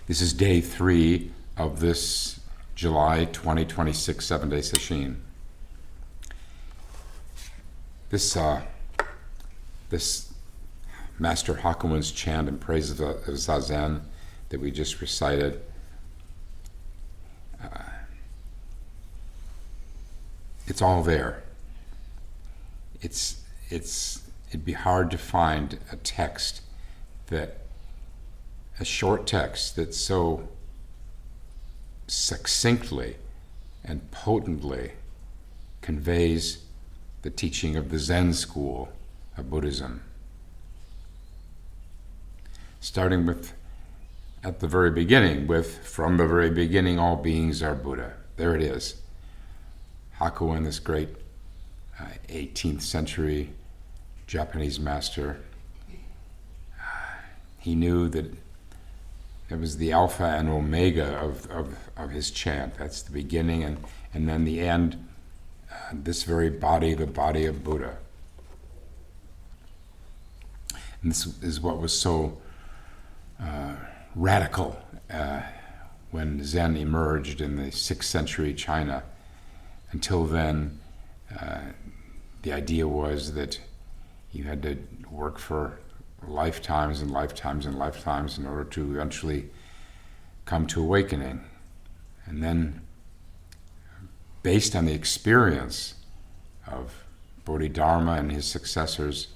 This is day 3 of this July 2026 7-day sesshin. This Master Hakuin's chant in praise of Zazen that we just recited, it's all there. It'd be hard to find a short text that so succinctly and potently conveys the teaching of the Zen school of Buddhism. Starting with, at the very beginning, from the very beginning all beings are Buddha. There it is. Hakuin, this great 18th century Japanese master, he knew that it was the alpha and omega of his chant. That's the beginning and then the end, this very body, the body of Buddha. And this is what was so radical when Zen emerged in the 6th century China. Until then, the idea was that you had to work for lifetimes and lifetimes and lifetimes in order to eventually come to awakening. And then, based on the experience of Bodhidharma and his successors,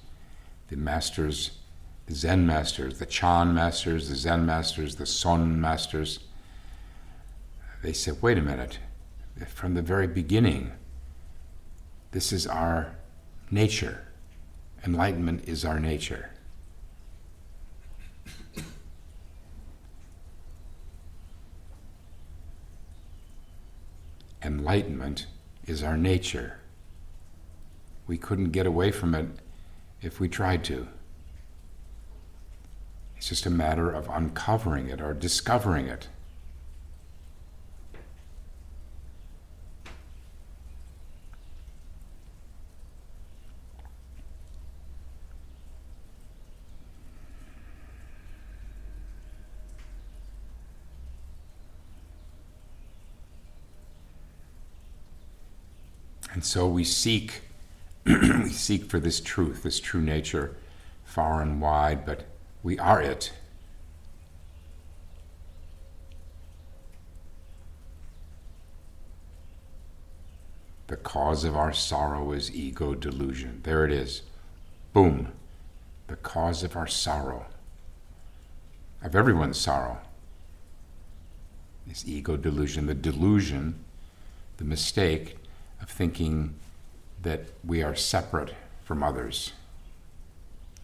the masters, the Zen masters, the Chan masters, the Zen masters, the Son masters, they said, wait a minute, from the very beginning, this is our nature. Enlightenment is our nature. Enlightenment is our nature. We couldn't get away from it if we tried to. It's just a matter of uncovering it or discovering it. And so we seek for this truth, this true nature, far and wide, but we are it. The cause of our sorrow is ego delusion. There it is. Boom. The cause of our sorrow, of everyone's sorrow, is ego delusion. The delusion, the mistake of thinking that we are separate from others,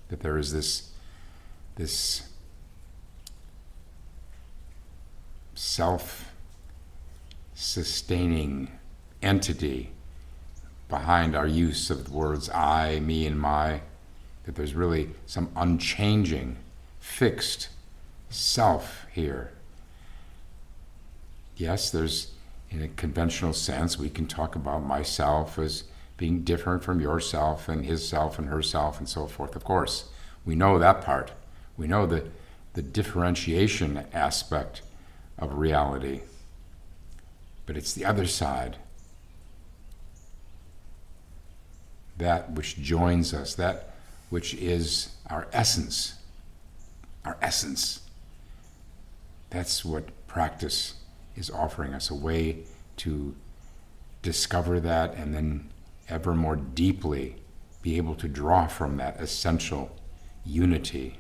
that there is this self-sustaining entity behind our use of the words I, me, and my, that there's really some unchanging, fixed self here. Yes, there's, in a conventional sense, we can talk about myself as being different from yourself and his self and herself and so forth. Of course, we know that part. We know the differentiation aspect of reality. But it's the other side, that which joins us, that which is our essence. Our essence. That's what practice is offering us, a way to discover that and then ever more deeply be able to draw from that essential unity.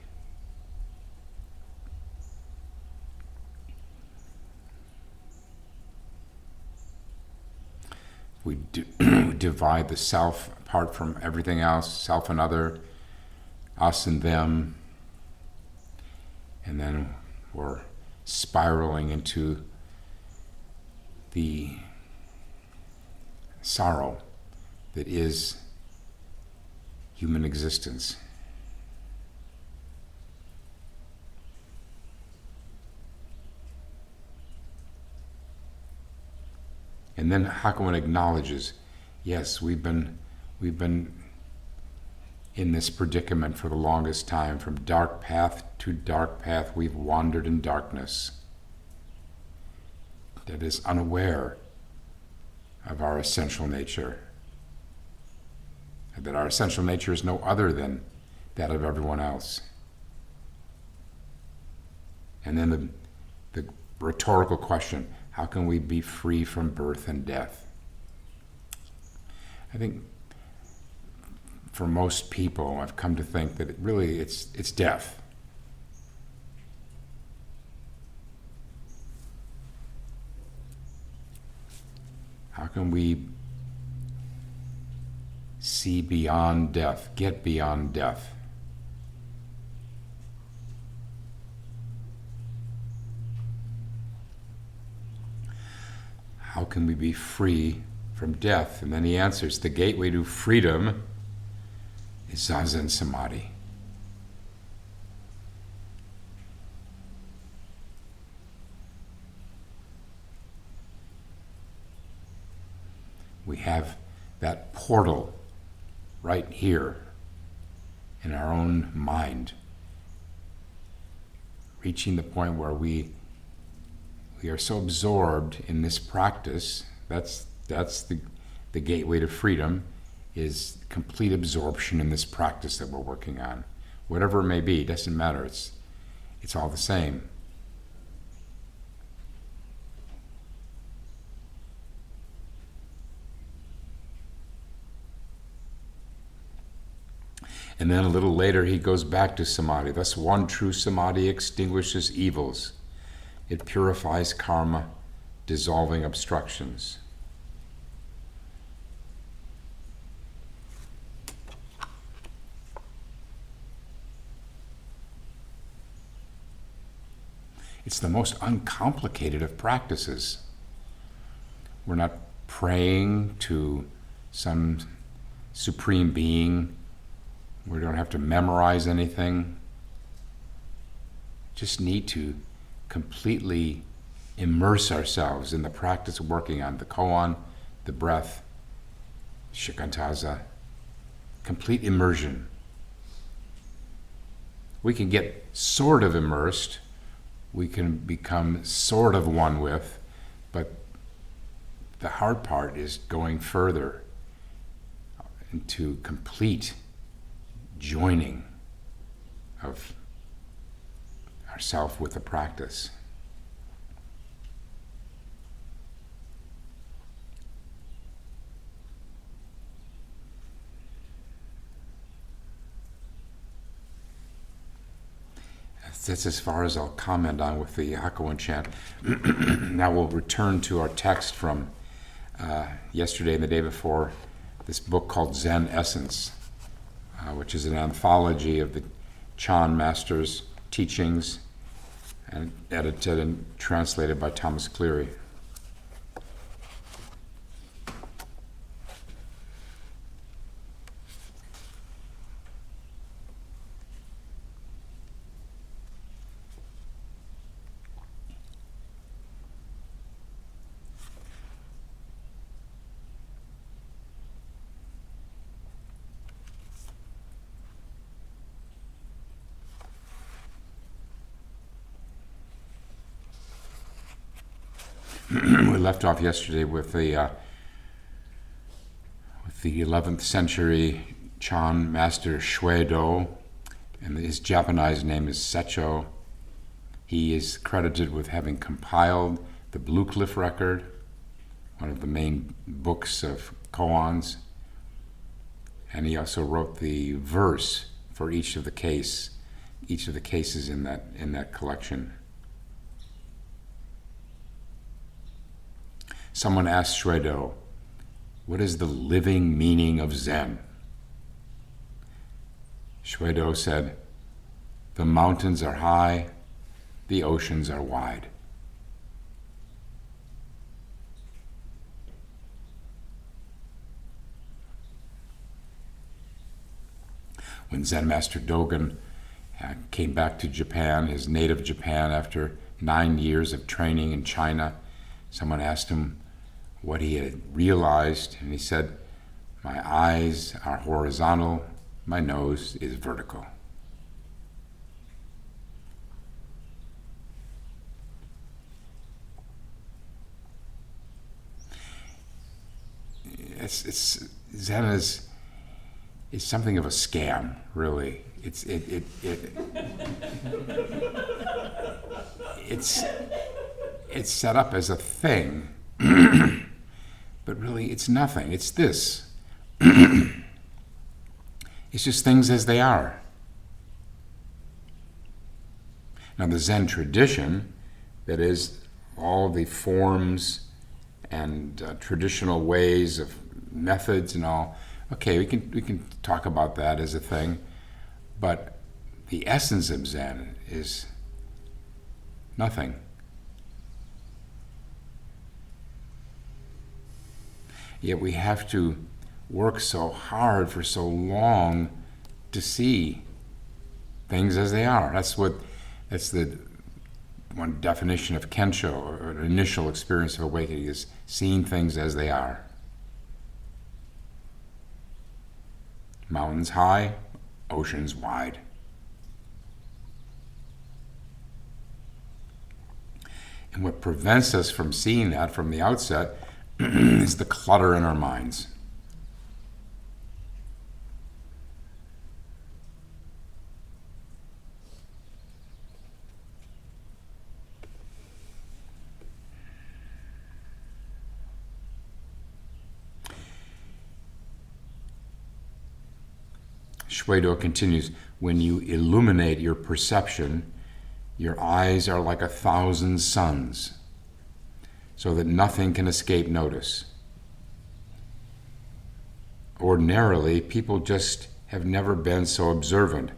We divide the self apart from everything else, self and other, us and them, and then we're spiraling into the sorrow that is human existence. And then Hakuin acknowledges, yes, we've been in this predicament for the longest time. From dark path to dark path, we've wandered in darkness. that is unaware of our essential nature, and that our essential nature is no other than that of everyone else. And then the rhetorical question, how can we be free from birth and death? I think for most people, I've come to think that it's death. How can we see beyond death, get beyond death? How can we be free from death? And then he answers, the gateway to freedom is Zazen Samadhi. We have that portal right here in our own mind, reaching the point where we are so absorbed in this practice. That's the gateway to freedom, is complete absorption in this practice that we're working on. Whatever it may be, it doesn't matter. It's all the same. And then a little later he goes back to samadhi. Thus one true samadhi extinguishes evils. It purifies karma, dissolving obstructions. It's the most uncomplicated of practices. We're not praying to some supreme being. We don't have to memorize anything. Just need to completely immerse ourselves in the practice of working on the koan, the breath, shikantaza, complete immersion. We can get sort of immersed, we can become sort of one with, but the hard part is going further into complete joining of ourself with the practice. That's as far as I'll comment on with the Hakuin chant. Now we'll return to our text from yesterday and the day before, this book called Zen Essence, which is an anthology of the Chan Master's teachings, and edited and translated by Thomas Cleary. We left off yesterday with the 11th century Chan master Shuedo, and his Japanese name is Secho. He is credited with having compiled the Blue Cliff Record, one of the main books of koans, and he also wrote the verse for each of the cases in that collection. Someone asked Shuedo, what is the living meaning of Zen? Shuedo said, the mountains are high, the oceans are wide. When Zen Master Dogen came back to Japan, his native Japan, after 9 years of training in China, someone asked him what he had realized, and he said, my eyes are horizontal, my nose is vertical. it's Zen is something of a scam, really. It's set up as a thing, but really it's nothing. It's this. It's just things as they are. Now the Zen tradition, that is all the forms and traditional ways of methods and all, okay, we can talk about that as a thing, but the essence of Zen is nothing. Yet we have to work so hard for so long to see things as they are. That's the one definition of Kensho, or an initial experience of awakening, is seeing things as they are. Mountains high, oceans wide. And what prevents us from seeing that from the outset is the clutter in our minds. Shuido continues, when you illuminate your perception, your eyes are like 1,000 suns, so that nothing can escape notice. Ordinarily, people just have never been so observant,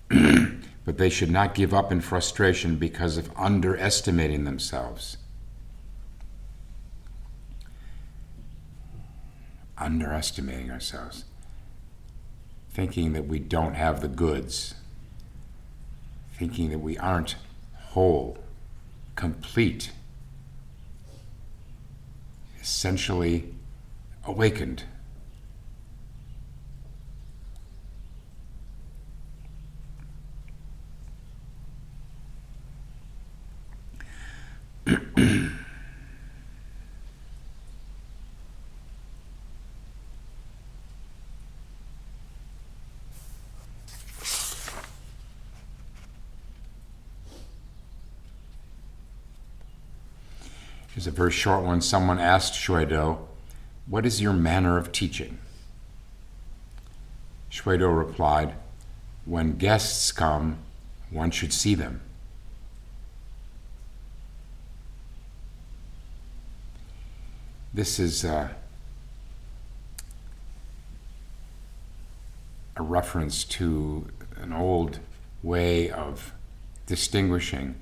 but they should not give up in frustration because of underestimating themselves. Underestimating ourselves. Thinking that we don't have the goods. Thinking that we aren't whole, complete, essentially awakened. Here's a very short one. Someone asked Shuido, "What is your manner of teaching?" Shuido replied, "When guests come, one should see them." This is a reference to an old way of distinguishing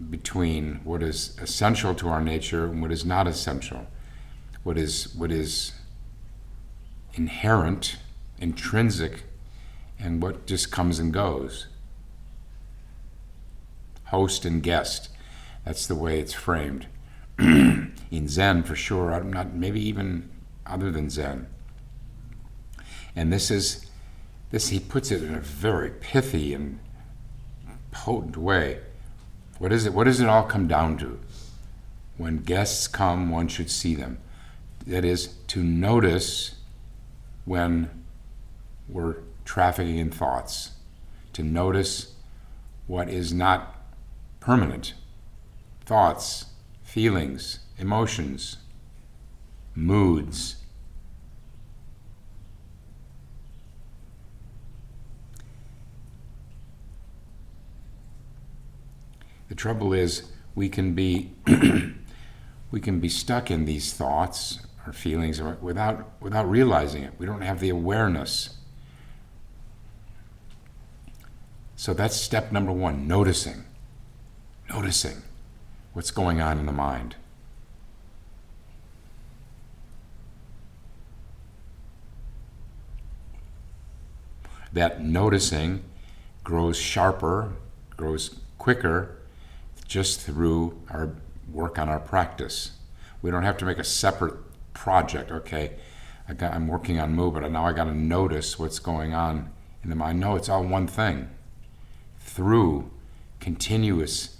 between what is essential to our nature and what is not essential, what is inherent, intrinsic, and what just comes and goes. Host and guest, that's the way it's framed. In Zen, for sure, I'm not, maybe even other than Zen. And this, he puts it in a very pithy and potent way. What is it? What does it all come down to? When guests come, one should see them. That is, to notice when we're trafficking in thoughts, to notice what is not permanent. Thoughts, feelings, emotions, moods. The trouble is, we can be stuck in these thoughts or feelings without realizing it. We don't have the awareness. So that's step number one, noticing what's going on in the mind. That noticing grows sharper, grows quicker, just through our work on our practice. We don't have to make a separate project. Okay, I'm working on Mu, but now I got to notice what's going on in the mind. No, it's all one thing. Through continuous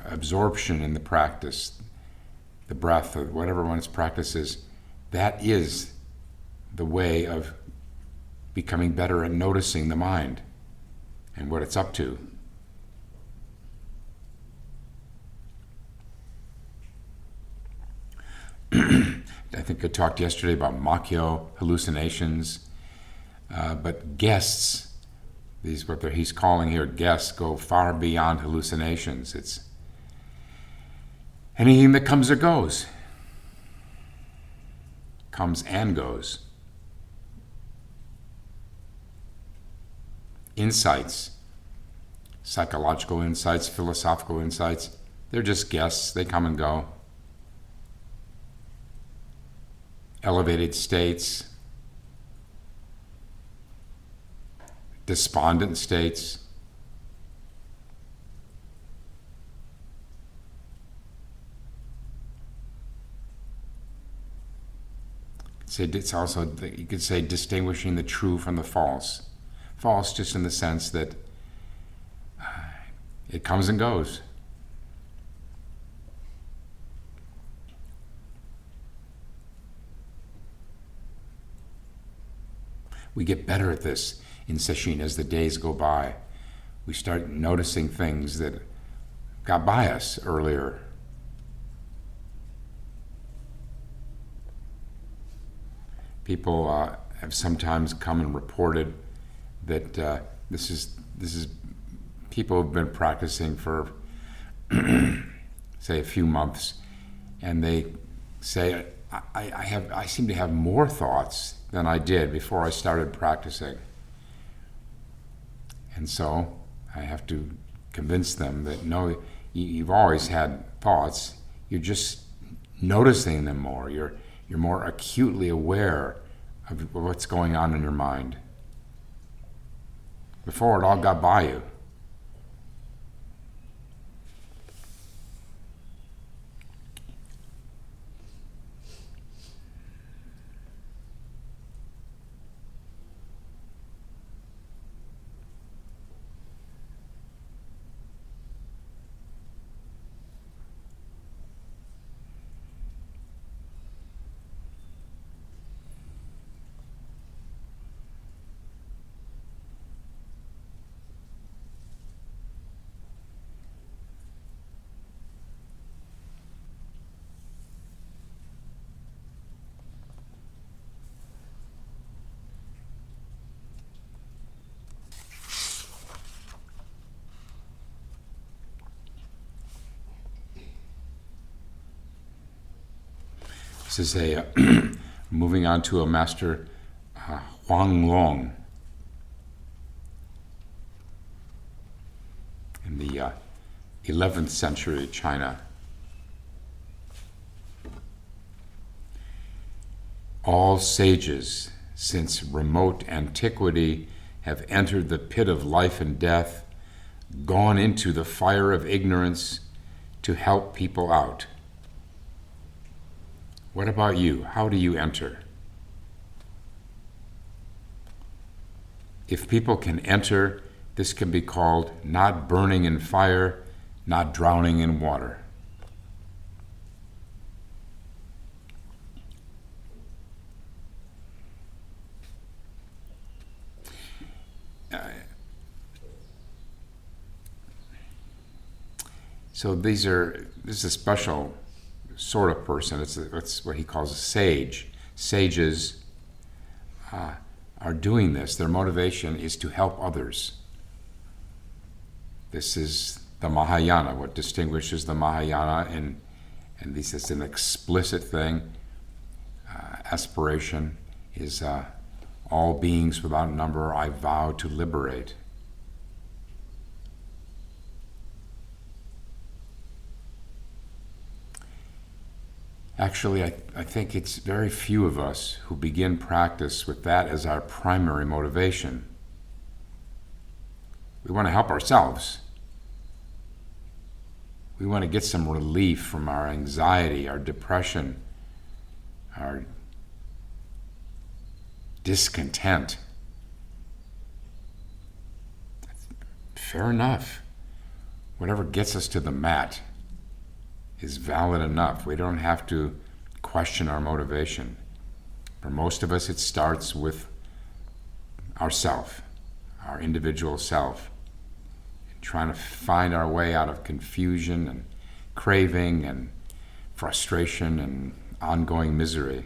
absorption in the practice, the breath, or whatever one's practice is, That is the way of becoming better at noticing the mind and what it's up to. I think I talked yesterday about Makyo hallucinations, but guests, he's calling here guests, go far beyond hallucinations. It's anything that comes or goes, comes and goes. Insights, psychological insights, philosophical insights, they're just guests, they come and go. Elevated states, despondent states, it's also, you could say, distinguishing the true from the false. False just in the sense that it comes and goes. We get better at this in sesshin as the days go by. We start noticing things that got by us earlier. People have sometimes come and reported that this is people have been practicing for say a few months, and they say, I seem to have more thoughts than I did before I started practicing. And so I have to convince them that no, you've always had thoughts, you're just noticing them more, you're more acutely aware of what's going on in your mind. Before, it all got by you. This is a moving on to a master, Huang Long, in the 11th century China. All sages since remote antiquity have entered the pit of life and death, gone into the fire of ignorance to help people out. What about you? How do you enter? If people can enter, this can be called not burning in fire, not drowning in water. So this is a special sort of person. It's what he calls a sage. Sages are doing this. Their motivation is to help others. This is the Mahayana, what distinguishes the Mahayana, and this is an explicit thing. Aspiration is all beings without number I vow to liberate. Actually, I think it's very few of us who begin practice with that as our primary motivation. We want to help ourselves. We want to get some relief from our anxiety, our depression, our discontent. Fair enough. Whatever gets us to the mat is valid enough. We don't have to question our motivation. For most of us, it starts with ourself, our individual self, trying to find our way out of confusion and craving and frustration and ongoing misery.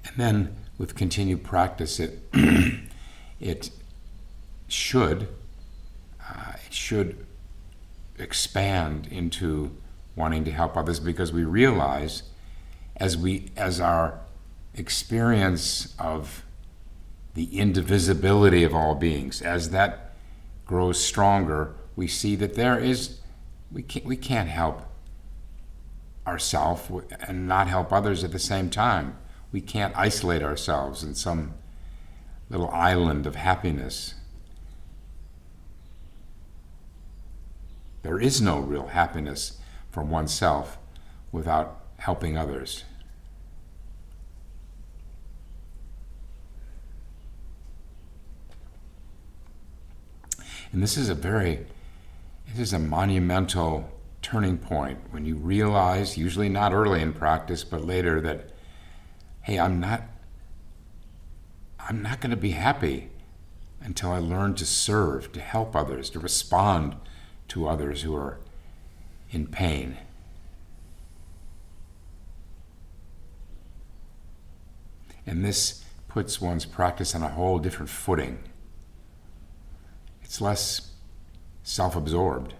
And then with continued practice, it should expand into wanting to help others, because we realize as our experience of the indivisibility of all beings, as that grows stronger, we see that we can't help ourselves and not help others at the same time. We can't isolate ourselves in some little island of happiness. There is no real happiness from oneself without helping others. And this is a monumental turning point when you realize, usually not early in practice, but later, that, hey, I'm not going to be happy until I learn to serve, to help others, to respond to others who are in pain. And this puts one's practice on a whole different footing. It's less self-absorbed.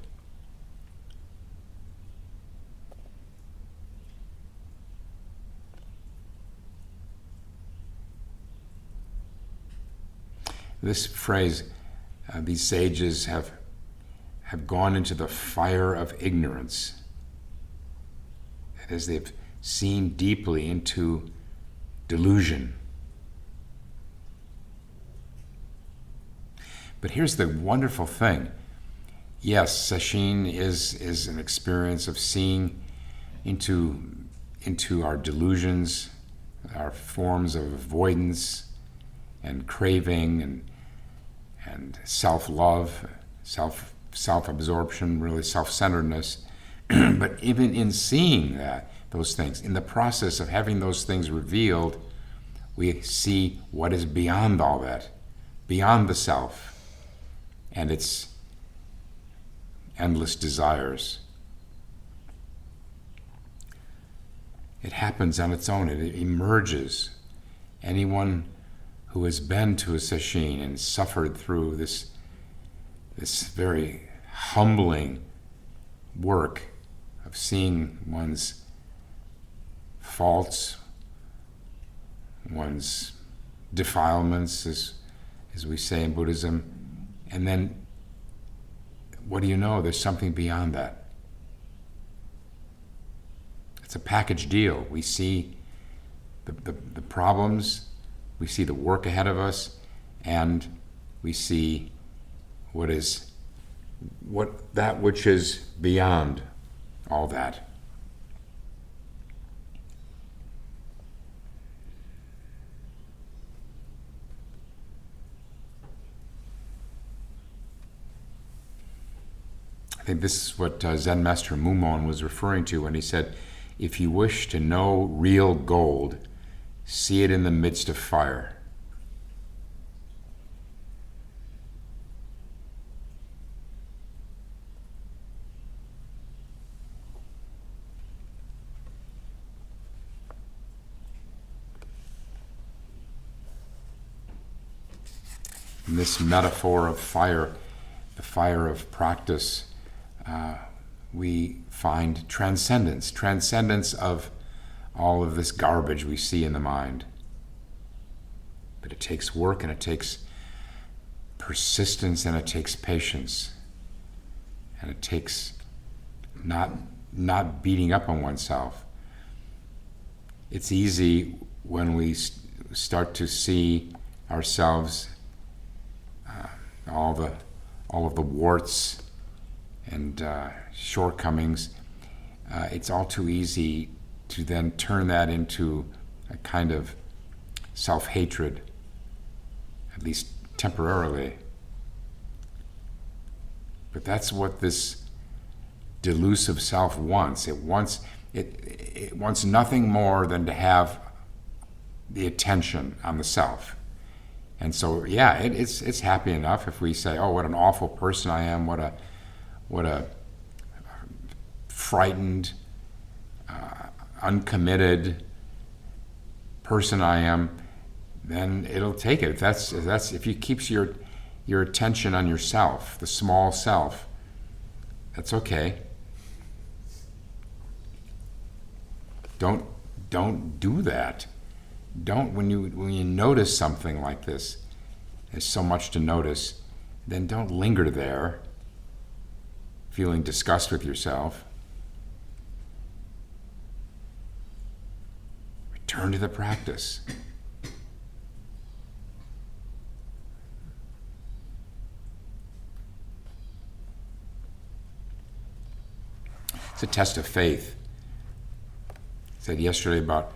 This phrase, these sages have gone into the fire of ignorance. That is, they've seen deeply into delusion. But here's the wonderful thing. Yes, sesshin is an experience of seeing into our delusions, our forms of avoidance and craving and self-love, self-absorption, really self-centeredness. But even in seeing those things, in the process of having those things revealed, we see what is beyond all that, beyond the self and its endless desires. It happens on its own. It emerges. Anyone who has been to a sesshin and suffered through this very humbling work of seeing one's faults, one's defilements, as we say in Buddhism, and then what do you know? There's something beyond that. It's a package deal. We see the problems, we see the work ahead of us, and we see that which is beyond all that. I think this is what Zen Master Mumon was referring to when he said, if you wish to know real gold, see it in the midst of fire. In this metaphor of fire, the fire of practice, we find transcendence of all of this garbage we see in the mind. But it takes work, and it takes persistence, and it takes patience, and it takes not beating up on oneself. It's easy when we start to see ourselves, all of the warts and shortcomings. It's all too easy to then turn that into a kind of self-hatred, at least temporarily. But that's what this delusive self wants. It wants It wants nothing more than to have the attention on the self. And so, yeah, it's happy enough if we say, "Oh, what an awful person I am! What a frightened, uncommitted person I am." Then it'll take it. If it keeps your attention on yourself, the small self, that's okay. Don't do that. Don't when you notice something like this, there's so much to notice, then don't linger there, feeling disgust with yourself. Return to the practice. It's a test of faith. I said yesterday about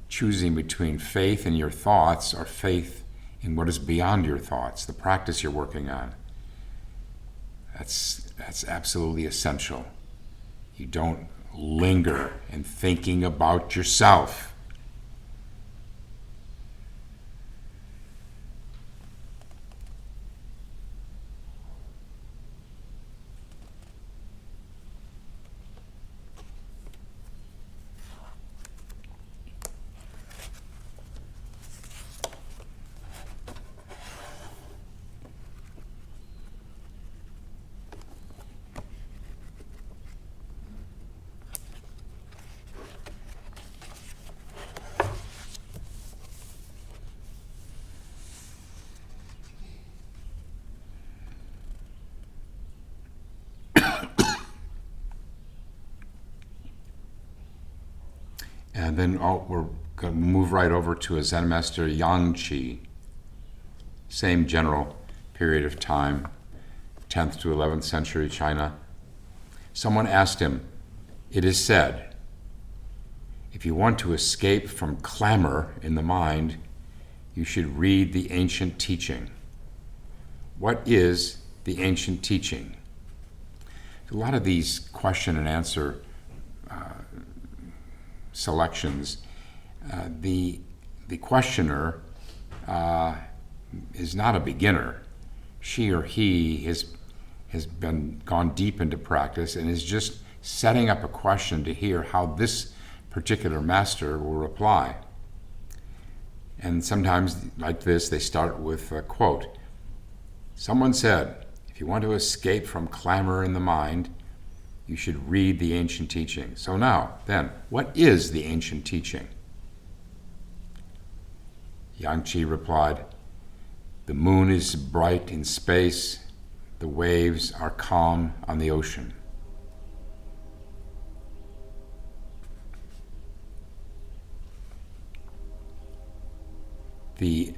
choosing between faith in your thoughts or faith in what is beyond your thoughts, the practice you're working on. That's absolutely essential. You don't linger in thinking about yourself. And then we're going to move right over to a Zen master, Yang. Same general period of time, 10th to 11th century China. Someone asked him, "It is said, if you want to escape from clamor in the mind, you should read the ancient teaching. What is the ancient teaching?" A lot of these question and answer selections, the questioner is not a beginner. She or he has gone deep into practice and is just setting up a question to hear how this particular master will reply. And sometimes, like this, they start with a quote. Someone said, "If you want to escape from clamor in the mind, you should read the ancient teaching." So now, then, what is the ancient teaching? Yang replied, "The moon is bright in space, the waves are calm on the ocean." The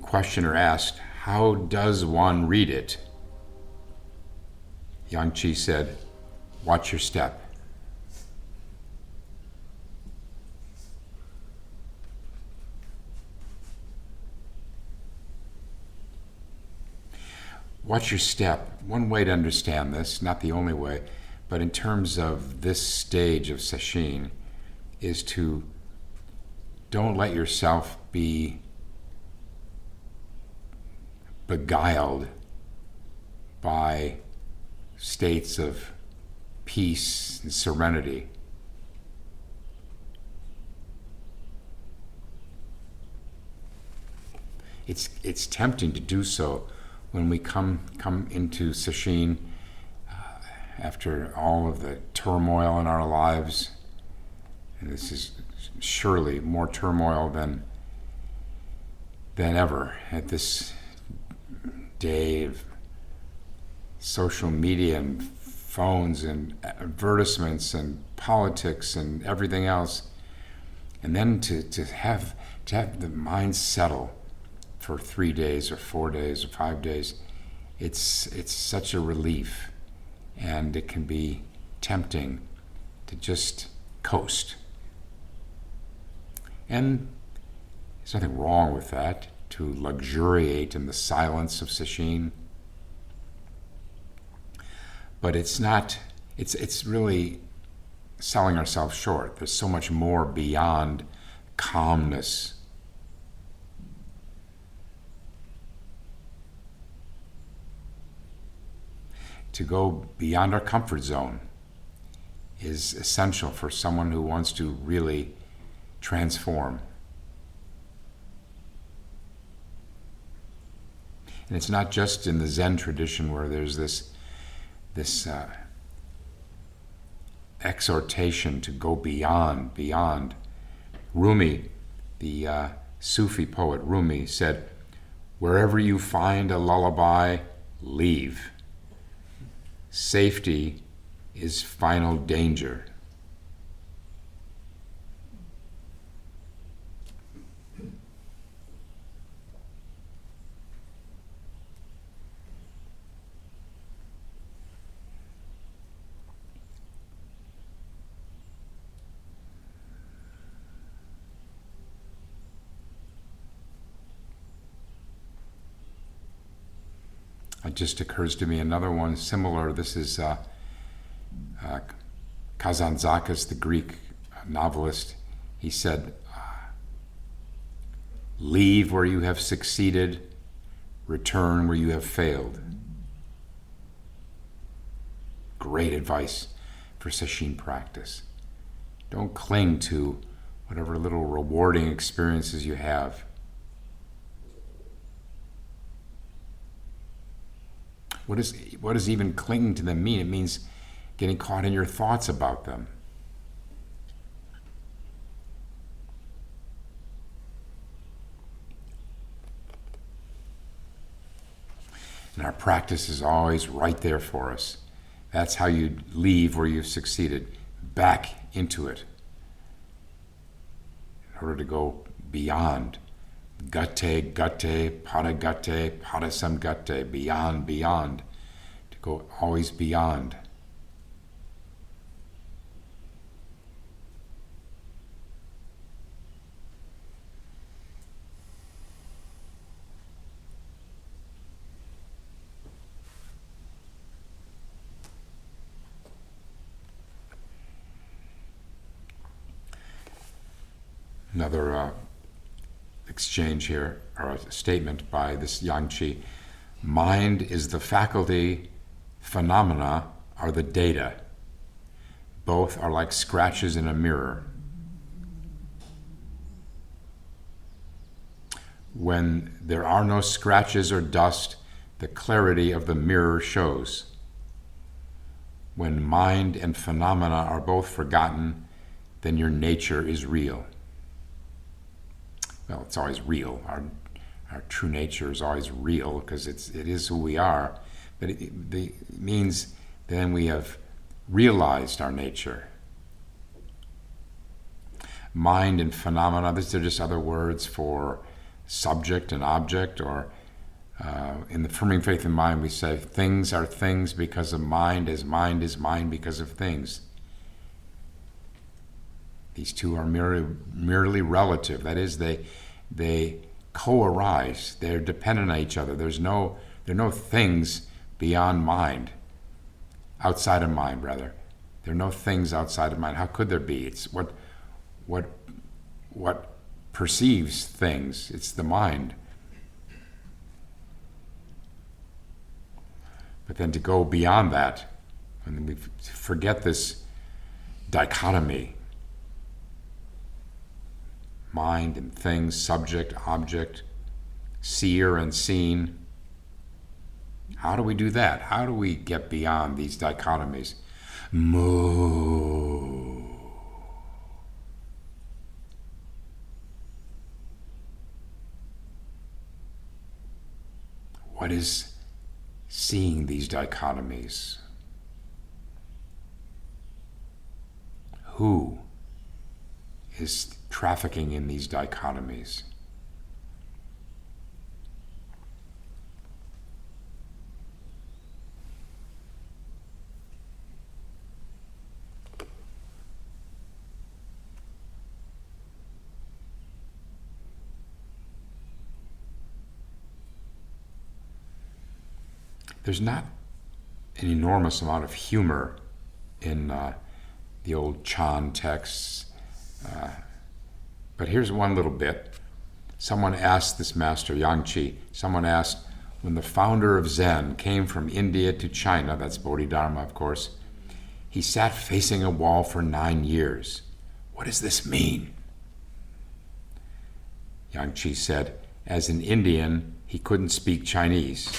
questioner asked, "How does one read it?" Yang said, "Watch your step." Watch your step. One way to understand this, not the only way, but in terms of this stage of sesshin, is to don't let yourself be beguiled by states of peace and serenity. It's tempting to do so when we come into sesshin after all of the turmoil in our lives. And this is surely more turmoil than ever at this day of social media and phones and advertisements and politics and everything else. And then to have the mind settle for 3 days or 4 days or 5 days, it's such a relief, and it can be tempting to just coast. And there's nothing wrong with that, to luxuriate in the silence of sesshin. But it's really selling ourselves short. There's so much more beyond calmness. To go beyond our comfort zone is essential for someone who wants to really transform. And it's not just in the Zen tradition where there's this exhortation to go beyond. Rumi, the Sufi poet Rumi, said, "Wherever you find a lullaby, leave. Safety is final danger." It just occurs to me another one similar. This is Kazantzakis, the Greek novelist. He said, "Leave where you have succeeded, return where you have failed." Great advice for sesshin practice. Don't cling to whatever little rewarding experiences you have. What does even clinging to them mean? It means getting caught in your thoughts about them. And our practice is always right there for us. That's how you leave where you've succeeded, back into it, in order to go beyond. Gatte, gatte, pada gatte, pada samgatte, beyond, to go always beyond. Another exchange here, or a statement by this Yangchi. Mind is the faculty, phenomena are the data. Both are like scratches in a mirror. When there are no scratches or dust, the clarity of the mirror shows. When mind and phenomena are both forgotten, then your nature is real. Well, it's always real. Our true nature is always real because it is who we are. But it means then we have realized our nature. Mind and phenomena, these are just other words for subject and object, or in the Firming Faith in Mind we say things are things because of mind, as mind is mind because of things. These two are merely relative. That is, they co-arise. They're dependent on each other. There are no things beyond mind, outside of mind, rather. There are no things outside of mind. How could there be? It's what perceives things. It's the mind. But then to go beyond that, and we forget this dichotomy. Mind and things, subject, object, seer and seen. How do we do that? How do we get beyond these dichotomies? Moo. What is seeing these dichotomies? Who is trafficking in these dichotomies? There's not an enormous amount of humor in the old Chan texts. But here's one little bit. Someone asked this master, Yangchi, someone asked, when the founder of Zen came from India to China, that's Bodhidharma, of course, he sat facing a wall for 9 years. What does this mean? Yangchi said, as an Indian, he couldn't speak Chinese.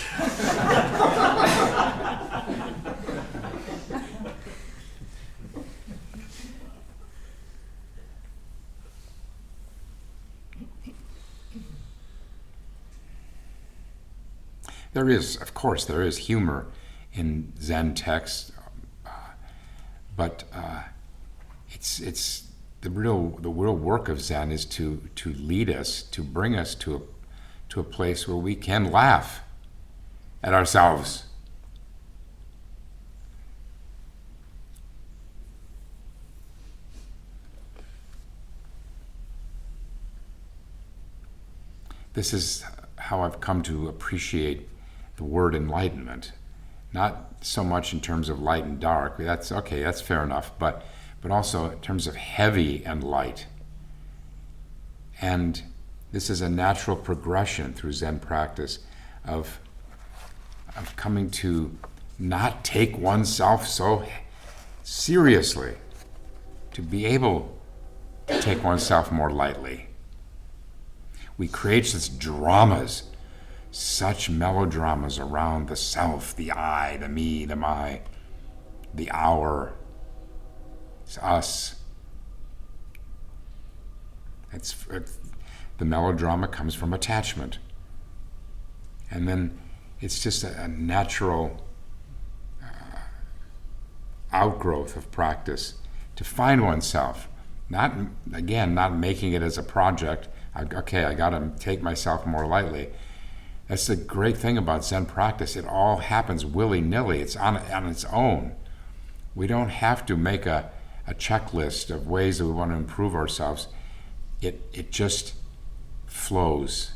There is, of course, there is humor in Zen texts, but it's the real work of Zen is to lead us, to bring us to a place where we can laugh at ourselves. This is how I've come to appreciate the word enlightenment. Not so much in terms of light and dark, that's okay, that's fair enough, but also in terms of heavy and light. And this is a natural progression through Zen practice of coming to not take oneself so seriously, to be able to take oneself more lightly. We create such dramas, such melodramas around the self, the I, the me, the my, the our. It's us. The melodrama comes from attachment. And then it's just a natural outgrowth of practice to find oneself. Not making it as a project. I got to take myself more lightly. That's the great thing about Zen practice. It all happens willy-nilly. It's on its own. We don't have to make a checklist of ways that we want to improve ourselves. It just flows.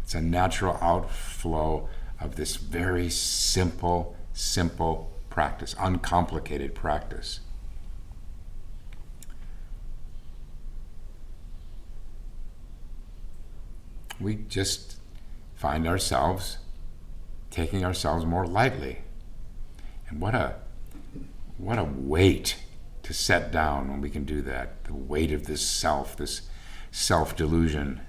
It's a natural outflow of this very simple practice, uncomplicated practice. We just find ourselves taking ourselves more lightly. And what a weight to set down when we can do that. The weight of this self-delusion.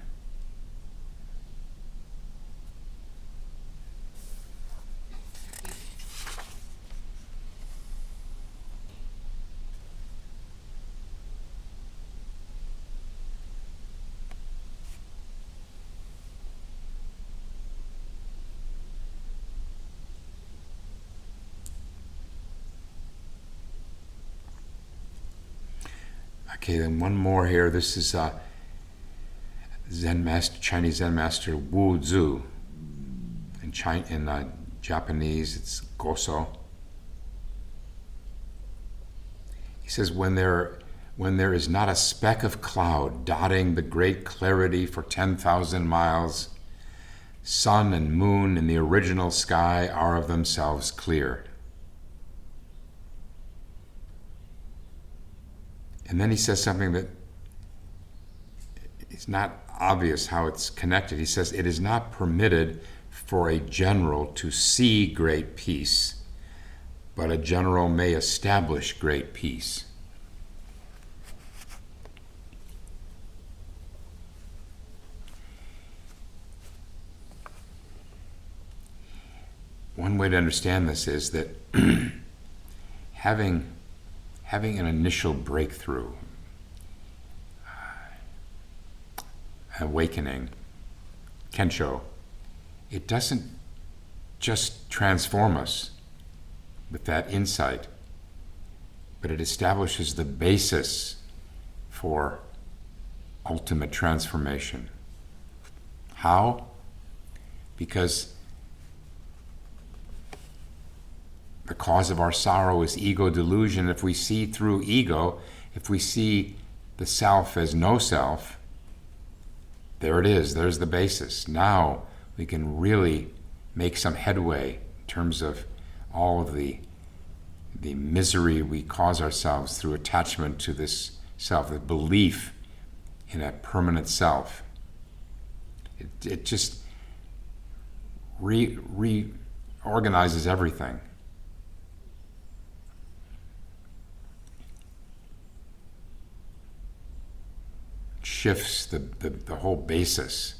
Okay, then one more here. This is Chinese Zen master Wu Zu. In Japanese, it's Goso. He says, when there is not a speck of cloud dotting the great clarity for 10,000 miles, sun and moon in the original sky are of themselves clear. And then he says something that is not obvious how it's connected. He says, it is not permitted for a general to see great peace, but a general may establish great peace. One way to understand this is that having an initial breakthrough, awakening, kensho, it doesn't just transform us with that insight, but it establishes the basis for ultimate transformation. How? Because the cause of our sorrow is ego delusion. If we see through ego, if we see the self as no self, there it is, there's the basis. Now we can really make some headway in terms of all of the the misery we cause ourselves through attachment to this self, the belief in a permanent self. It just reorganizes everything. Shifts the whole basis.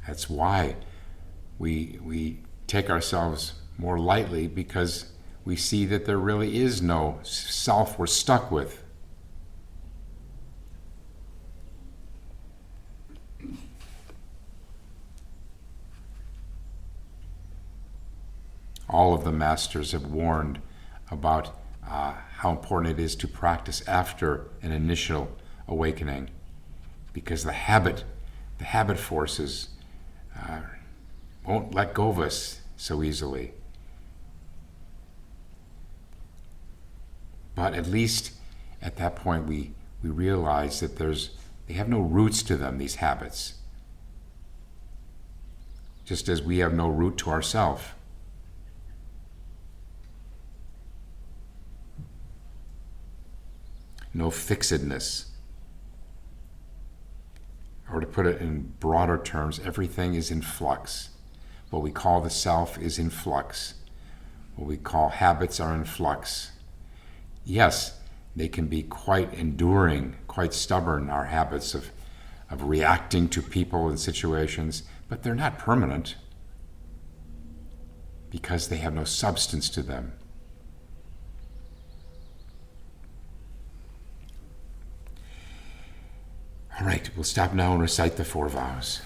That's why we take ourselves more lightly, because we see that there really is no self we're stuck with. All of the masters have warned about how important it is to practice after an initial awakening, because the habit forces won't let go of us so easily. But at least at that point we realize that they have no roots to them, these habits. Just as we have no root to ourselves. No fixedness. Or to put it in broader terms, everything is in flux. What we call the self is in flux. What we call habits are in flux. Yes, they can be quite enduring, quite stubborn, our habits of reacting to people and situations, but they're not permanent because they have no substance to them. All right, we'll stop now and recite the 4 vows.